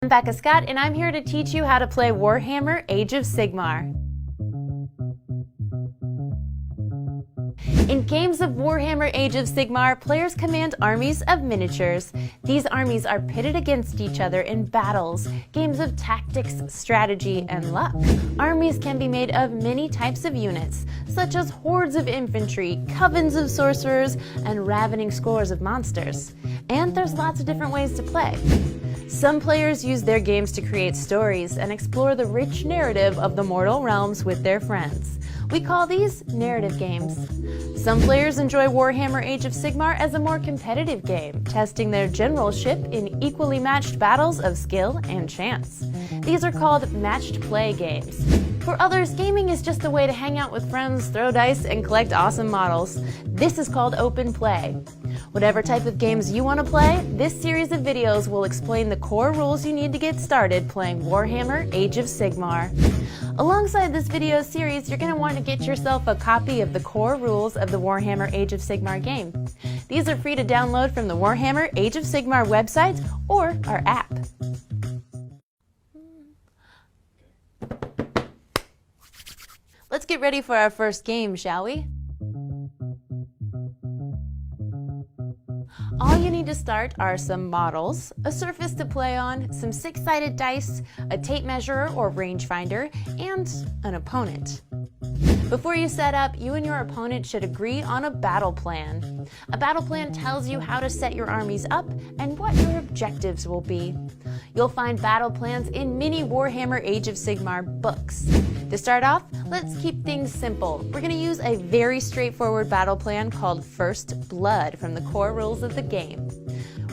I'm Becca Scott, and I'm here to teach you how to play Warhammer Age of Sigmar. In games of Warhammer Age of Sigmar, players command armies of miniatures. These armies are pitted against each other in battles, games of tactics, strategy, and luck. Armies can be made of many types of units, such as hordes of infantry, covens of sorcerers, and ravening scores of monsters. And there's lots of different ways to play. Some players use their games to create stories and explore the rich narrative of the mortal realms with their friends. We call these narrative games. Some players enjoy Warhammer Age of Sigmar as a more competitive game, testing their generalship in equally matched battles of skill and chance. These are called matched play games. For others, gaming is just a way to hang out with friends, throw dice, and collect awesome models. This is called open play. Whatever type of games you want to play, this series of videos will explain the core rules you need to get started playing Warhammer Age of Sigmar. Alongside this video series, you're going to want to get yourself a copy of the core rules of the Warhammer Age of Sigmar game. These are free to download from the Warhammer Age of Sigmar website or our app. Let's get ready for our first game, shall we? All you need to start are some models, a surface to play on, some six-sided dice, a tape measure or rangefinder, and an opponent. Before you set up, you and your opponent should agree on a battle plan. A battle plan tells you how to set your armies up and what your objectives will be. You'll find battle plans in many Warhammer Age of Sigmar books. To start off, let's keep things simple. We're going to use a very straightforward battle plan called First Blood from the core rules of the game.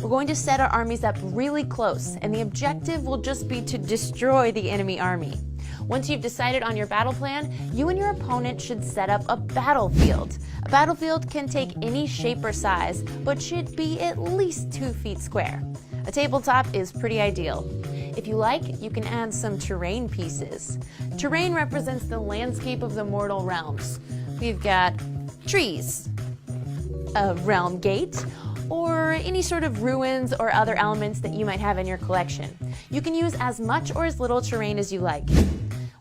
We're going to set our armies up really close, and the objective will just be to destroy the enemy army. Once you've decided on your battle plan, you and your opponent should set up a battlefield. A battlefield can take any shape or size, but should be at least 2 feet square. A tabletop is pretty ideal. If you like, you can add some terrain pieces. Terrain represents the landscape of the mortal realms. We've got trees, a realm gate, or any sort of ruins or other elements that you might have in your collection. You can use as much or as little terrain as you like.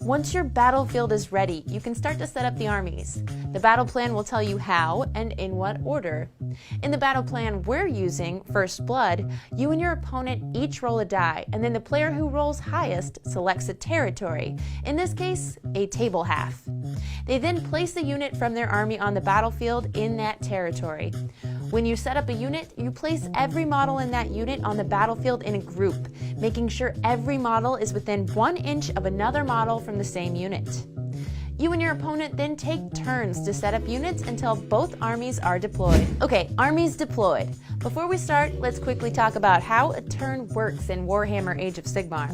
Once your battlefield is ready, you can start to set up the armies. The battle plan will tell you how and in what order. In the battle plan we're using, First Blood, you and your opponent each roll a die, and then the player who rolls highest selects a territory, in this case, a table half. They then place a unit from their army on the battlefield in that territory. When you set up a unit, you place every model in that unit on the battlefield in a group, making sure every model is within 1 inch of another model from the same unit. You and your opponent then take turns to set up units until both armies are deployed. Okay, armies deployed. Before we start, let's quickly talk about how a turn works in Warhammer Age of Sigmar.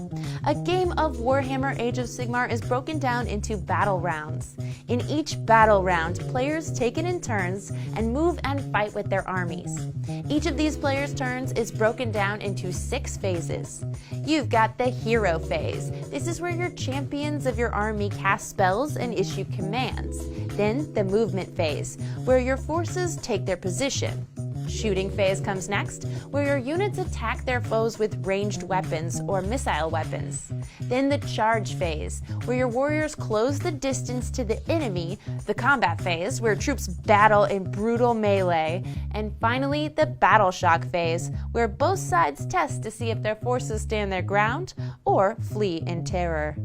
A game of Warhammer Age of Sigmar is broken down into battle rounds. In each battle round, players take it in turns and move and fight with their armies. Each of these players' turns is broken down into 6 phases. You've got the hero phase. This is where your champions of your army cast spells and issue commands. Then the movement phase, where your forces take their position. Shooting phase comes next, where your units attack their foes with ranged weapons or missile weapons. Then the charge phase, where your warriors close the distance to the enemy, the combat phase, where troops battle in brutal melee, and finally the Battleshock phase, where both sides test to see if their forces stand their ground or flee in terror.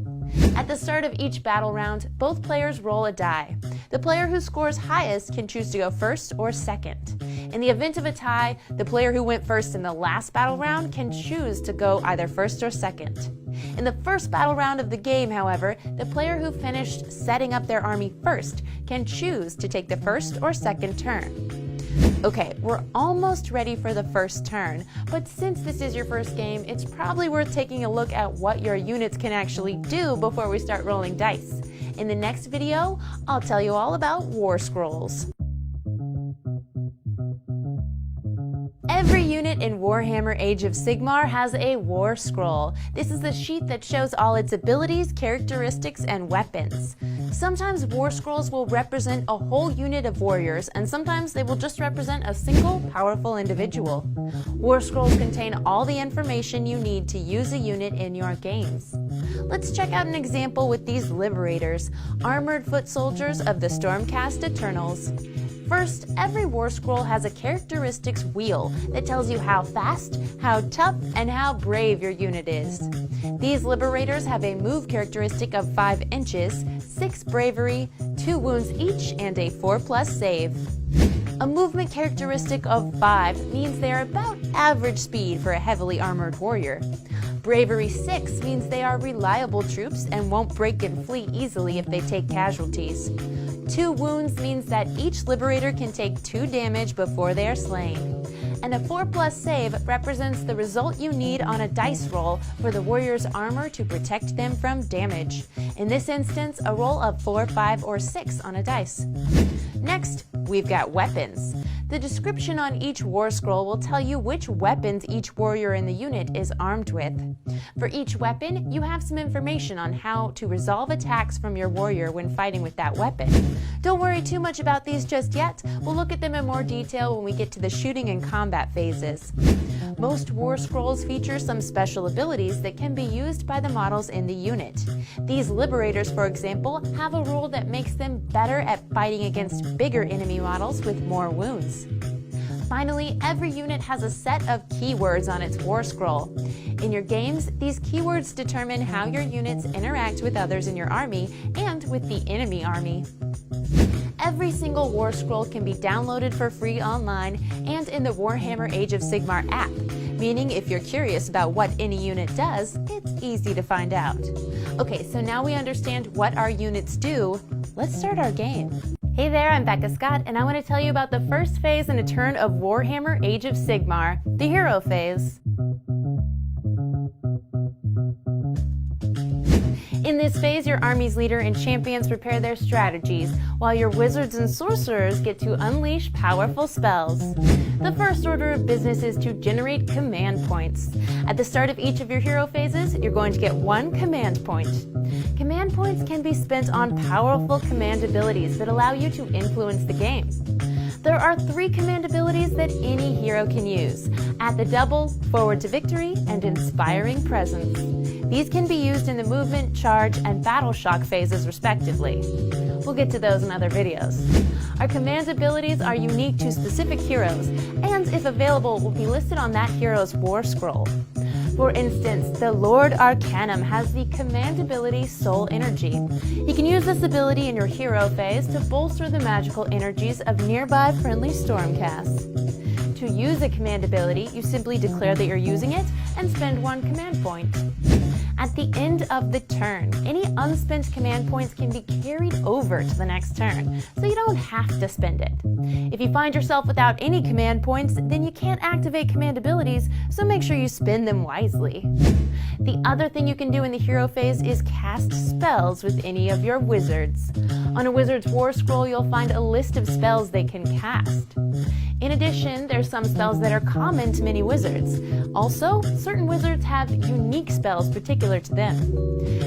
At the start of each battle round, both players roll a die. The player who scores highest can choose to go first or second. In the event of a tie, the player who went first in the last battle round can choose to go either first or second. In the first battle round of the game, however, the player who finished setting up their army first can choose to take the first or second turn. Okay, we're almost ready for the first turn, but since this is your first game, it's probably worth taking a look at what your units can actually do before we start rolling dice. In the next video, I'll tell you all about Warscrolls. Every unit in Warhammer Age of Sigmar has a Warscroll. This is a sheet that shows all its abilities, characteristics, and weapons. Sometimes Warscrolls will represent a whole unit of warriors, and sometimes they will just represent a single powerful individual. Warscrolls contain all the information you need to use a unit in your games. Let's check out an example with these Liberators, armored foot soldiers of the Stormcast Eternals. First, every Warscroll has a characteristics wheel that tells you how fast, how tough, and how brave your unit is. These Liberators have a move characteristic of 5 inches, 6 bravery, 2 wounds each, and a 4+ save. A movement characteristic of 5 means they are about average speed for a heavily armored warrior. Bravery 6 means they are reliable troops and won't break and flee easily if they take casualties. 2 wounds means that each Liberator can take 2 damage before they are slain. And a 4+ save represents the result you need on a dice roll for the warrior's armor to protect them from damage. In this instance, a roll of 4, 5, or 6 on a dice. Next, we've got weapons. The description on each Warscroll will tell you which weapons each warrior in the unit is armed with. For each weapon, you have some information on how to resolve attacks from your warrior when fighting with that weapon. Don't worry too much about these just yet. We'll look at them in more detail when we get to the shooting and combat phases. Most Warscrolls feature some special abilities that can be used by the models in the unit. These Liberators, for example, have a rule that makes them better at fighting against bigger enemy models with more wounds. Finally, every unit has a set of keywords on its Warscroll. In your games, these keywords determine how your units interact with others in your army and with the enemy army. Every single Warscroll can be downloaded for free online and in the Warhammer Age of Sigmar app, meaning if you're curious about what any unit does, it's easy to find out. Okay, so now we understand what our units do. Let's start our game. Hey there, I'm Becca Scott, and I want to tell you about the first phase in a turn of Warhammer Age of Sigmar, the Hero Phase. In this phase, your army's leader and champions prepare their strategies, while your wizards and sorcerers get to unleash powerful spells. The first order of business is to generate command points. At the start of each of your hero phases, you're going to get 1 command point. Command points can be spent on powerful command abilities that allow you to influence the game. There are 3 command abilities that any hero can use: At the Double, Forward to Victory, and Inspiring Presence. These can be used in the Movement, Charge, and Battleshock phases respectively. We'll get to those in other videos. Our command abilities are unique to specific heroes, and if available, will be listed on that hero's Warscroll. For instance, the Lord Arcanum has the command ability Soul Energy. You can use this ability in your hero phase to bolster the magical energies of nearby friendly Stormcasts. To use a command ability, you simply declare that you're using it and spend 1 command point. At the end of the turn, any unspent command points can be carried over to the next turn, so you don't have to spend it. If you find yourself without any command points, then you can't activate command abilities, so make sure you spend them wisely. The other thing you can do in the hero phase is cast spells with any of your wizards. On a wizard's Warscroll, you'll find a list of spells they can cast. In addition, there's some spells that are common to many wizards. Also, certain wizards have unique spells particular to them.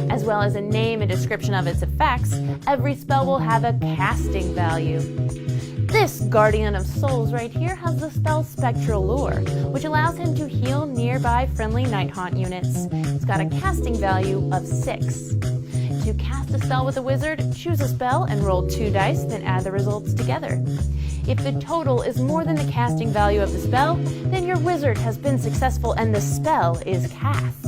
As well as a name and description of its effects, every spell will have a casting value. This Guardian of Souls right here has the spell Spectral Lure, which allows him to heal nearby friendly Nighthaunt units. It's got a casting value of 6. To cast a spell with a wizard, choose a spell and roll 2 dice, then add the results together. If the total is more than the casting value of the spell, then your wizard has been successful and the spell is cast.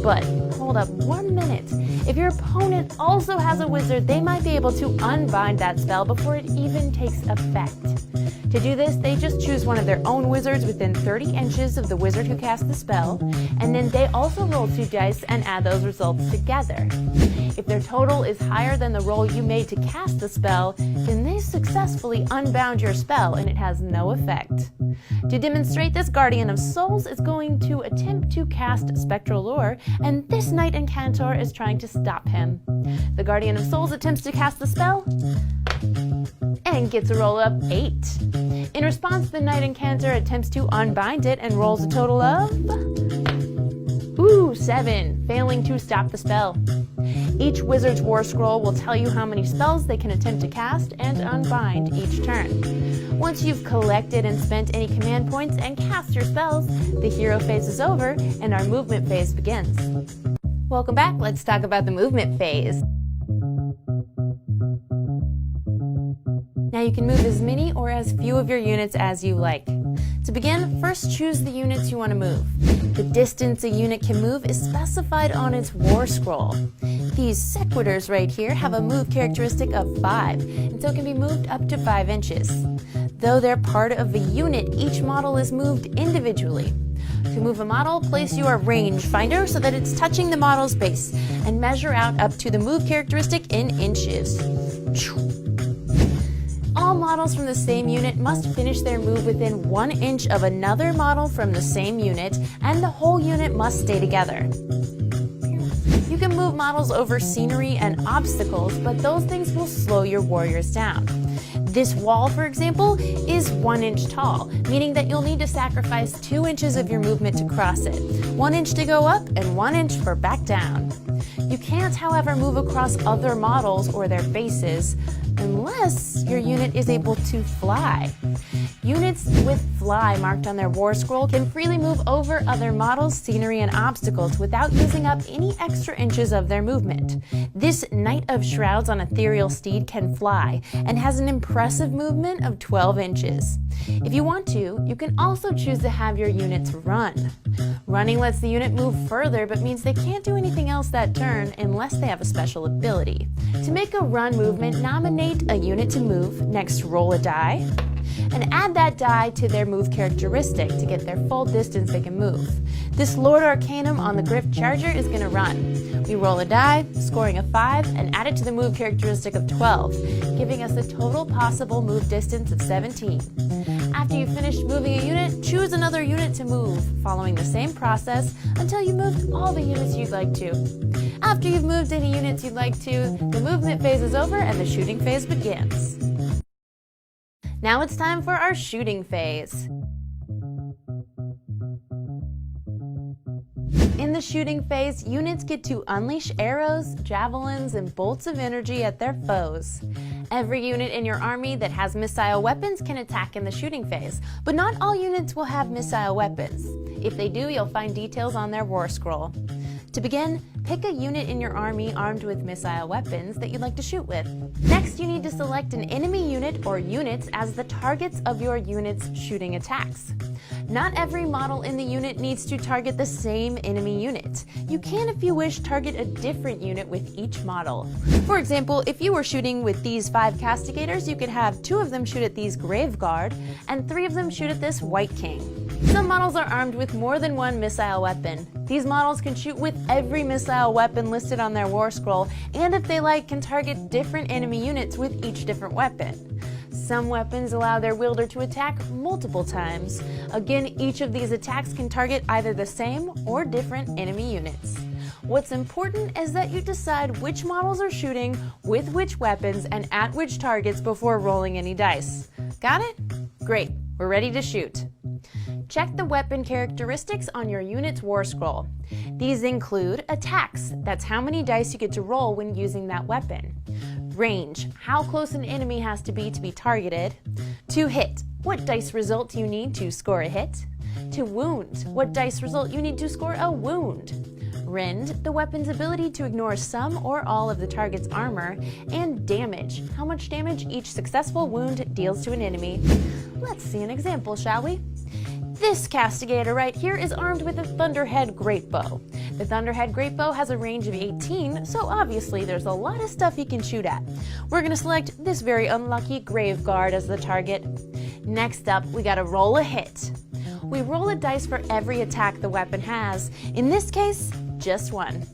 But hold up 1 minute. If your opponent also has a wizard, they might be able to unbind that spell before it even takes effect. To do this, they just choose one of their own wizards within 30 inches of the wizard who cast the spell, and then they also roll 2 dice and add those results together. If their total is higher than the roll you made to cast the spell, then they successfully unbound your spell and it has no effect. To demonstrate this, Guardian of Souls is going to attempt to cast Spectral Lure, and this Knight Incantor is trying to stop him. The Guardian of Souls attempts to cast the spell, and gets a roll of 8. In response, the knight incanter attempts to unbind it and rolls a total of 7, failing to stop the spell. Each wizard's war scroll will tell you how many spells they can attempt to cast and unbind each turn. Once you've collected and spent any command points and cast your spells, the hero phase is over and our movement phase begins. Welcome back. Let's talk about the movement phase. Now you can move as many or as few of your units as you like. To begin, first choose the units you want to move. The distance a unit can move is specified on its war scroll. These sequitors right here have a move characteristic of 5, and so can be moved up to 5 inches. Though they're part of a unit, each model is moved individually. To move a model, place your range finder so that it's touching the model's base, and measure out up to the move characteristic in inches. All models from the same unit must finish their move within 1 inch of another model from the same unit, and the whole unit must stay together. You can move models over scenery and obstacles, but those things will slow your warriors down. This wall, for example, is 1 inch tall, meaning that you'll need to sacrifice 2 inches of your movement to cross it, 1 inch to go up and 1 inch for back down. You can't, however, move across other models or their bases unless your unit is able to fly. Units with fly marked on their war scroll can freely move over other models, scenery, and obstacles without using up any extra inches of their movement. This Knight of Shrouds on Ethereal Steed can fly and has an impressive movement of 12 inches. If you want to, you can also choose to have your units run. Running lets the unit move further but means they can't do anything else that turn unless they have a special ability. To make a run movement, nominate a unit to move, next roll a die, and add that die to their move characteristic to get their full distance they can move. This Lord Arcanum on the Griff Charger is going to run. We roll a die, scoring a 5, and add it to the move characteristic of 12, giving us a total possible move distance of 17. After you've finished moving a unit, choose another unit to move, following the same process until you moved all the units you'd like to. After you've moved any units you'd like to, the movement phase is over and the shooting phase begins. Now it's time for our shooting phase. In the shooting phase, units get to unleash arrows, javelins, and bolts of energy at their foes. Every unit in your army that has missile weapons can attack in the shooting phase, but not all units will have missile weapons. If they do, you'll find details on their war scroll. To begin, pick a unit in your army armed with missile weapons that you'd like to shoot with. Next, you need to select an enemy unit or units as the targets of your unit's shooting attacks. Not every model in the unit needs to target the same enemy unit. You can, if you wish, target a different unit with each model. For example, if you were shooting with these 5 castigators, you could have 2 of them shoot at these Grave Guard and 3 of them shoot at this White King. Some models are armed with more than 1 missile weapon. These models can shoot with every missile weapon listed on their war scroll, and if they like, can target different enemy units with each different weapon. Some weapons allow their wielder to attack multiple times. Again, each of these attacks can target either the same or different enemy units. What's important is that you decide which models are shooting with which weapons and at which targets before rolling any dice. Got it? Great, we're ready to shoot. Check the weapon characteristics on your unit's war scroll. These include attacks, that's how many dice you get to roll when using that weapon. Range, how close an enemy has to be targeted. To hit, what dice result do you need to score a hit. To wound, what dice result you need to score a wound. Rend, the weapon's ability to ignore some or all of the target's armor. And damage, how much damage each successful wound deals to an enemy. Let's see an example, shall we? This castigator right here is armed with a Thunderhead Greatbow. The Thunderhead Greatbow has a range of 18, so obviously there's a lot of stuff he can shoot at. We're going to select this very unlucky Grave Guard as the target. Next up, we got to roll a hit. We roll a dice for every attack the weapon has. In this case, just 1.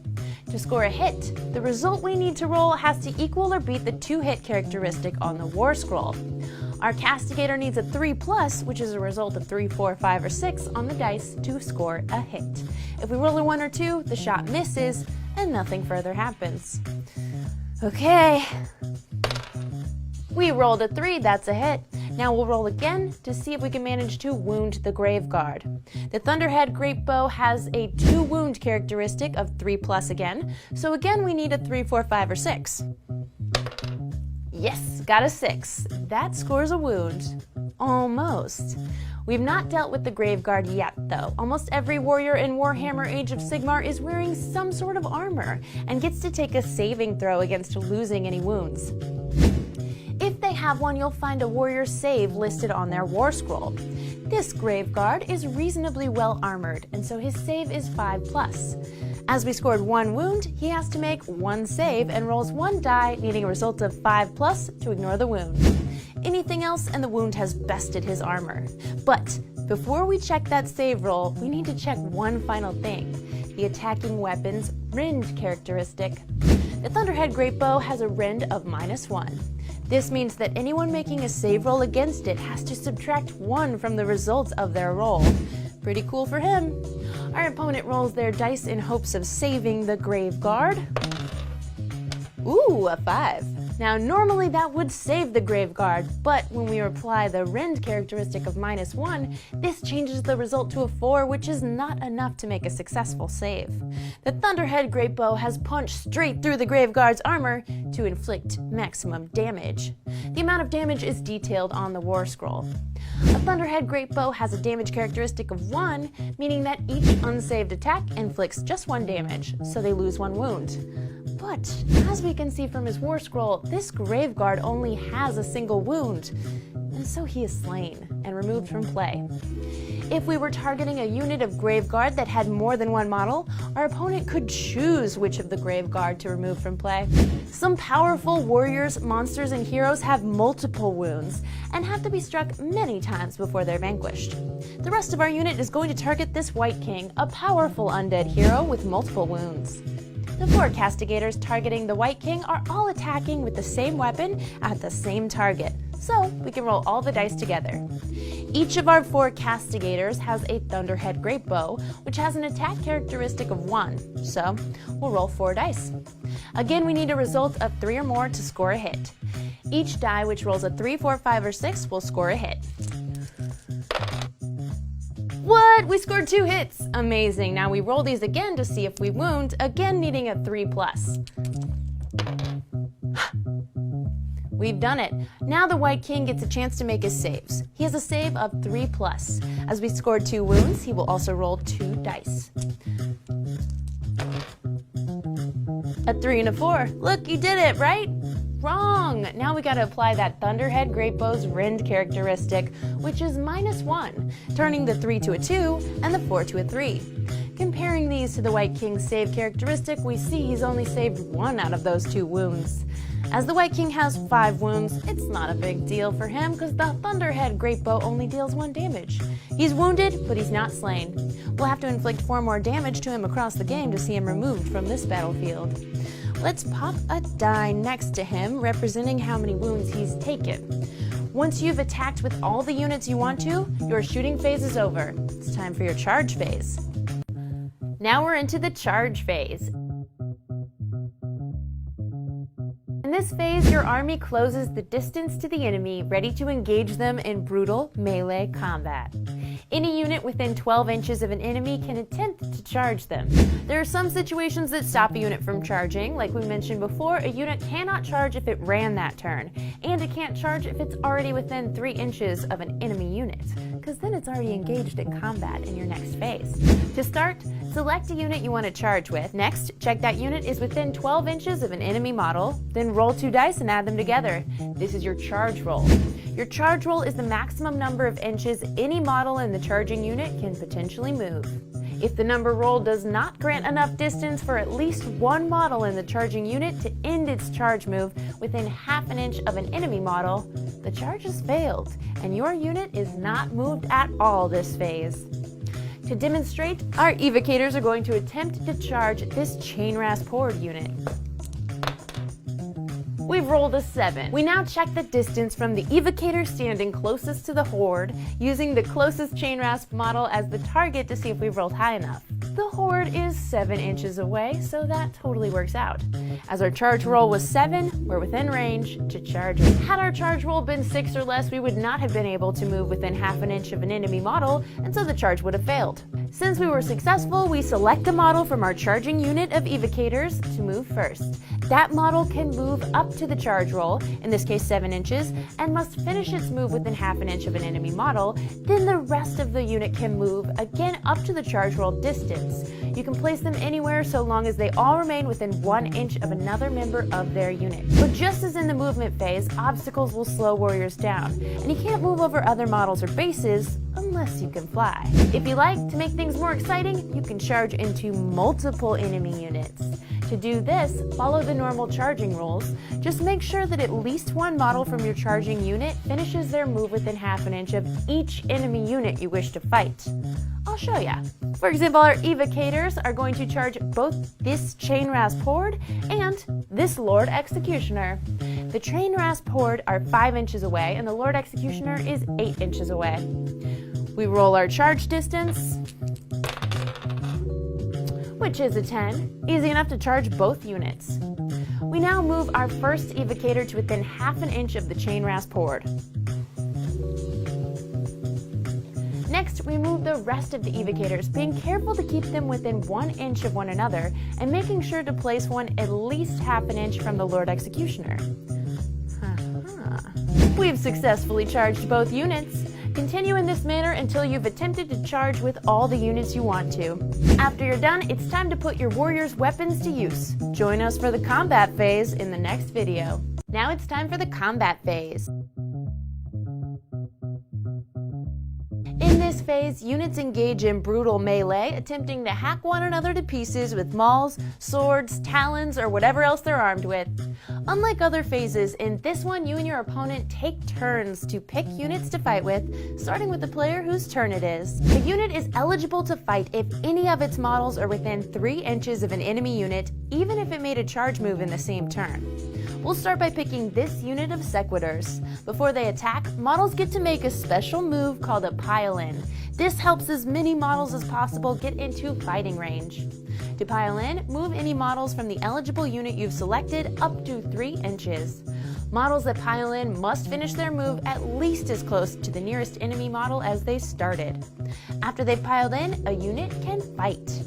To score a hit, the result we need to roll has to equal or beat the 2-hit characteristic on the war scroll. Our castigator needs a 3+, which is a result of 3, 4, 5, or 6 on the dice to score a hit. If we roll a 1 or 2, the shot misses and nothing further happens. Okay. We rolled a 3, that's a hit. Now we'll roll again to see if we can manage to wound the Grave Guard. The Thunderhead Great Bow has a 2 wound characteristic of 3+ again, so again we need a 3, 4, 5, or 6. Yes, got a 6. That scores a wound. Almost. We've not dealt with the Grave Guard yet, though. Almost every warrior in Warhammer Age of Sigmar is wearing some sort of armor and gets to take a saving throw against losing any wounds. If they have one, you'll find a warrior's save listed on their Warscroll. This Grave Guard is reasonably well armored, and so his save is 5+. As we scored 1 wound, he has to make 1 save and rolls 1 die, needing a result of 5+ to ignore the wound. Anything else and the wound has bested his armor. But before we check that save roll, we need to check one final thing: the attacking weapon's rend characteristic. The Thunderhead Great Bow has a rend of -1. This means that anyone making a save roll against it has to subtract 1 from the results of their roll. Pretty cool for him. Our opponent rolls their dice in hopes of saving the Grave Guard. Ooh, a 5. Now, normally that would save the Grave Guard, but when we apply the rend characteristic of -1, this changes the result to a 4, which is not enough to make a successful save. The Thunderhead Great Bow has punched straight through the Grave Guard's armor to inflict maximum damage. The amount of damage is detailed on the Warscroll. A Thunderhead Great Bow has a damage characteristic of 1, meaning that each unsaved attack inflicts just 1 damage, so they lose 1 wound. But, as we can see from his Warscroll, this Grave Guard only has a single wound, and so he is slain and removed from play. If we were targeting a unit of Grave Guard that had more than 1 model, our opponent could choose which of the Grave Guard to remove from play. Some powerful warriors, monsters, and heroes have multiple wounds and have to be struck many times before they're vanquished. The rest of our unit is going to target this White King, a powerful undead hero with multiple wounds. The 4 castigators targeting the White King are all attacking with the same weapon at the same target, so we can roll all the dice together. Each of our 4 castigators has a Thunderhead Great Bow, which has an attack characteristic of 1, so we'll roll 4 dice. Again, we need a result of 3 or more to score a hit. Each die which rolls a 3, 4, 5, or 6 will score a hit. What? We scored 2 hits! Amazing. Now we roll these again to see if we wound, again needing a 3+. We've done it. Now the White King gets a chance to make his saves. He has a save of 3+. As we scored 2 wounds, he will also roll 2 dice. A 3 and a 4. Look, you did it, right? Wrong! Now we gotta apply that Thunderhead Great Bow's rend characteristic, which is -1, turning the 3 to a 2 and the 4 to a 3. Comparing these to the White King's save characteristic, we see he's only saved 1 out of those 2 wounds. As the White King has 5 wounds, it's not a big deal for him because the Thunderhead Great Bow only deals 1 damage. He's wounded, but he's not slain. We'll have to inflict 4 more damage to him across the game to see him removed from this battlefield. Let's pop a die next to him, representing how many wounds he's taken. Once you've attacked with all the units you want to, your shooting phase is over. It's time for your charge phase. Now we're into the charge phase. In this phase, your army closes the distance to the enemy, ready to engage them in brutal melee combat. Any unit within 12 inches of an enemy can attempt to charge them. There are some situations that stop a unit from charging. Like we mentioned before, a unit cannot charge if it ran that turn, and it can't charge if it's already within 3 inches of an enemy unit, because then it's already engaged in combat in your next phase. To start, select a unit you want to charge with. Next, check that unit is within 12 inches of an enemy model, then roll 2 dice and add them together. This is your charge roll. Your charge roll is the maximum number of inches any model in the charging unit can potentially move. If the number rolled does not grant enough distance for at least 1 model in the charging unit to end its charge move within ½ an inch of an enemy model, the charge has failed, and your unit is not moved at all this phase. To demonstrate, our evocators are going to attempt to charge this chain rasp horde unit. We've rolled a 7. We now check the distance from the evocator standing closest to the horde, using the closest chain rasp model as the target to see if we've rolled high enough. The horde is 7 inches away, so that totally works out. As our charge roll was 7, we're within range to charge it. Had our charge roll been 6 or less, we would not have been able to move within half an inch of an enemy model, and so the charge would have failed. Since we were successful, we select a model from our charging unit of evocators to move first. That model can move up to the charge roll, in this case 7 inches, and must finish its move within half an inch of an enemy model. Then the rest of the unit can move again up to the charge roll distance. You can place them anywhere so long as they all remain within 1 inch of another member of their unit. But just as in the movement phase, obstacles will slow warriors down, and you can't move over other models or bases unless you can fly. If you like to make things more exciting, you can charge into multiple enemy units. To do this, follow the normal charging rules. Just make sure that at least one model from your charging unit finishes their move within half an inch of each enemy unit you wish to fight. I'll show ya. For example, our evocators are going to charge both this chain rasp horde and this Lord Executioner. The chain rasp horde are 5 inches away and the Lord Executioner is 8 inches away. We roll our charge distance, which is a 10, easy enough to charge both units. We now move our first evocator to within half an inch of the chain rasp horde. Next, we move the rest of the evocators, being careful to keep them within 1 inch of one another and making sure to place one at least half an inch from the Lord Executioner. We've successfully charged both units. Continue in this manner until you've attempted to charge with all the units you want to. After you're done, it's time to put your warrior's weapons to use. Join us for the combat phase in the next video. Now it's time for the combat phase. In this phase, units engage in brutal melee, attempting to hack one another to pieces with mauls, swords, talons, or whatever else they're armed with. Unlike other phases, in this one you and your opponent take turns to pick units to fight with, starting with the player whose turn it is. The unit is eligible to fight if any of its models are within 3 inches of an enemy unit, even if it made a charge move in the same turn. We'll start by picking this unit of sequitors. Before they attack, models get to make a special move called a pile-in. This helps as many models as possible get into fighting range. To pile in, move any models from the eligible unit you've selected up to 3 inches. Models that pile in must finish their move at least as close to the nearest enemy model as they started. After they've piled in, a unit can fight.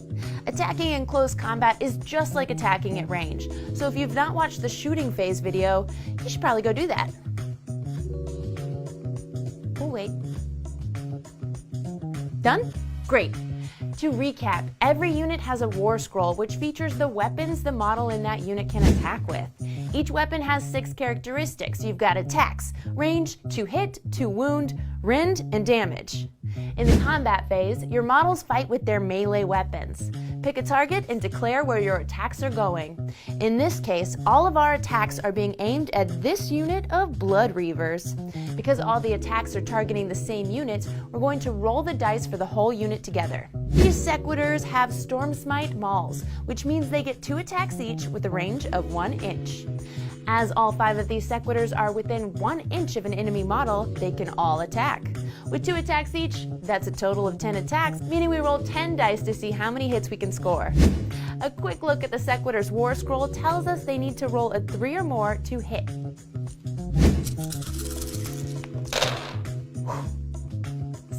Attacking in close combat is just like attacking at range, so if you've not watched the shooting phase video, you should probably go do that. Oh wait. Done? Great. To recap, every unit has a Warscroll which features the weapons the model in that unit can attack with. Each weapon has 6 characteristics. You've got attacks, range, to hit, to wound, rend, and damage. In the combat phase, your models fight with their melee weapons. Pick a target and declare where your attacks are going. In this case, all of our attacks are being aimed at this unit of Blood Reavers. Because all the attacks are targeting the same unit, we're going to roll the dice for the whole unit together. These sequitors have Storm Smite mauls, which means they get 2 attacks each with a range of 1 inch. As all 5 of these sequitors are within 1 inch of an enemy model, they can all attack. With 2 attacks each, that's a total of 10 attacks, meaning we roll 10 dice to see how many hits we can score. A quick look at the sequitor's Warscroll tells us they need to roll a 3 or more to hit.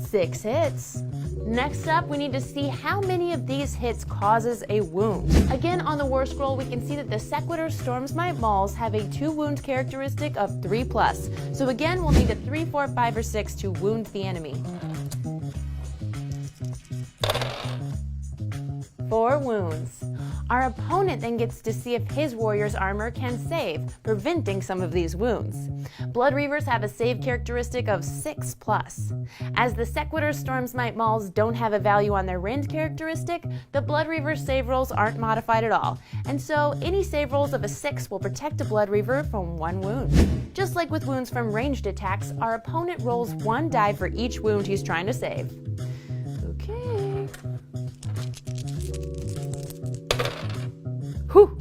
6 hits. Next up, we need to see how many of these hits causes a wound. Again, on the Warscroll, we can see that the Sequitor Storm Smite mauls have a 2 wound characteristic of 3+. So again, we'll need a 3, 4, 5, or 6 to wound the enemy. 4 wounds. Our opponent then gets to see if his warrior's armor can save, preventing some of these wounds. Blood Reavers have a save characteristic of 6+. As the Sequitor Storm Smite mauls don't have a value on their rend characteristic, the Blood Reaver's save rolls aren't modified at all, and so any save rolls of a 6 will protect a Blood Reaver from 1 wound. Just like with wounds from ranged attacks, our opponent rolls 1 die for each wound he's trying to save. Okay. Whew!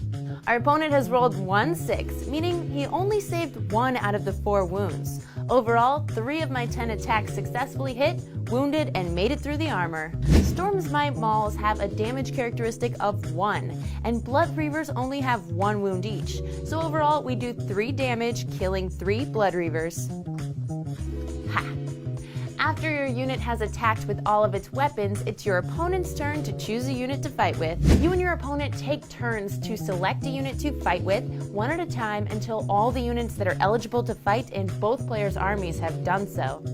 Our opponent has rolled 1 6, meaning he only saved 1 out of the 4 wounds. Overall, 3 of my 10 attacks successfully hit, wounded, and made it through the armor. Storm's Might Mauls have a damage characteristic of 1, and Blood Reavers only have 1 wound each. So overall, we do 3 damage, killing 3 Blood Reavers. Ha! After your unit has attacked with all of its weapons, it's your opponent's turn to choose a unit to fight with. You and your opponent take turns to select a unit to fight with, one at a time, until all the units that are eligible to fight in both players' armies have done so.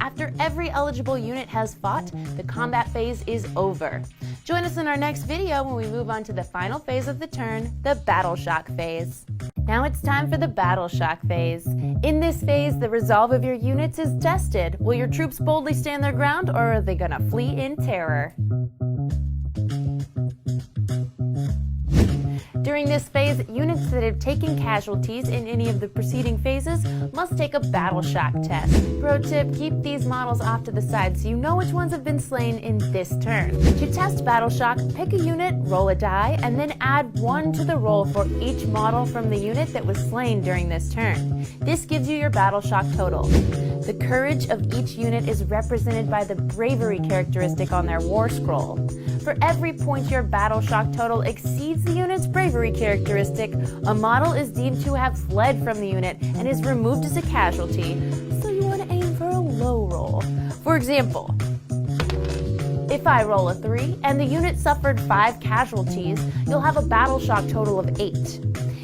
After every eligible unit has fought, the combat phase is over. Join us in our next video when we move on to the final phase of the turn, the Battleshock Phase. Now it's time for the Battleshock Phase. In this phase, the resolve of your units is tested. Will your troops boldly stand their ground, or are they gonna flee in terror? During this phase, units that have taken casualties in any of the preceding phases must take a Battleshock test. Pro tip, keep these models off to the side so you know which ones have been slain in this turn. To test Battleshock, pick a unit, roll a die, and then add 1 to the roll for each model from the unit that was slain during this turn. This gives you your Battleshock total. The courage of each unit is represented by the bravery characteristic on their Warscroll. For every point your Battleshock total exceeds the unit's bravery characteristic, a model is deemed to have fled from the unit and is removed as a casualty, so you want to aim for a low roll. For example, if I roll a 3 and the unit suffered 5 casualties, you'll have a Battleshock total of 8.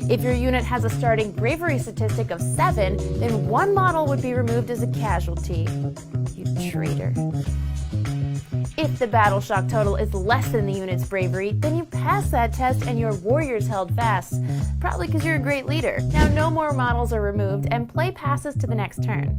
If your unit has a starting bravery statistic of 7, then 1 model would be removed as a casualty. You traitor. If the Battleshock total is less than the unit's bravery, then you pass that test and your warriors held fast, probably because you're a great leader. Now no more models are removed and play passes to the next turn.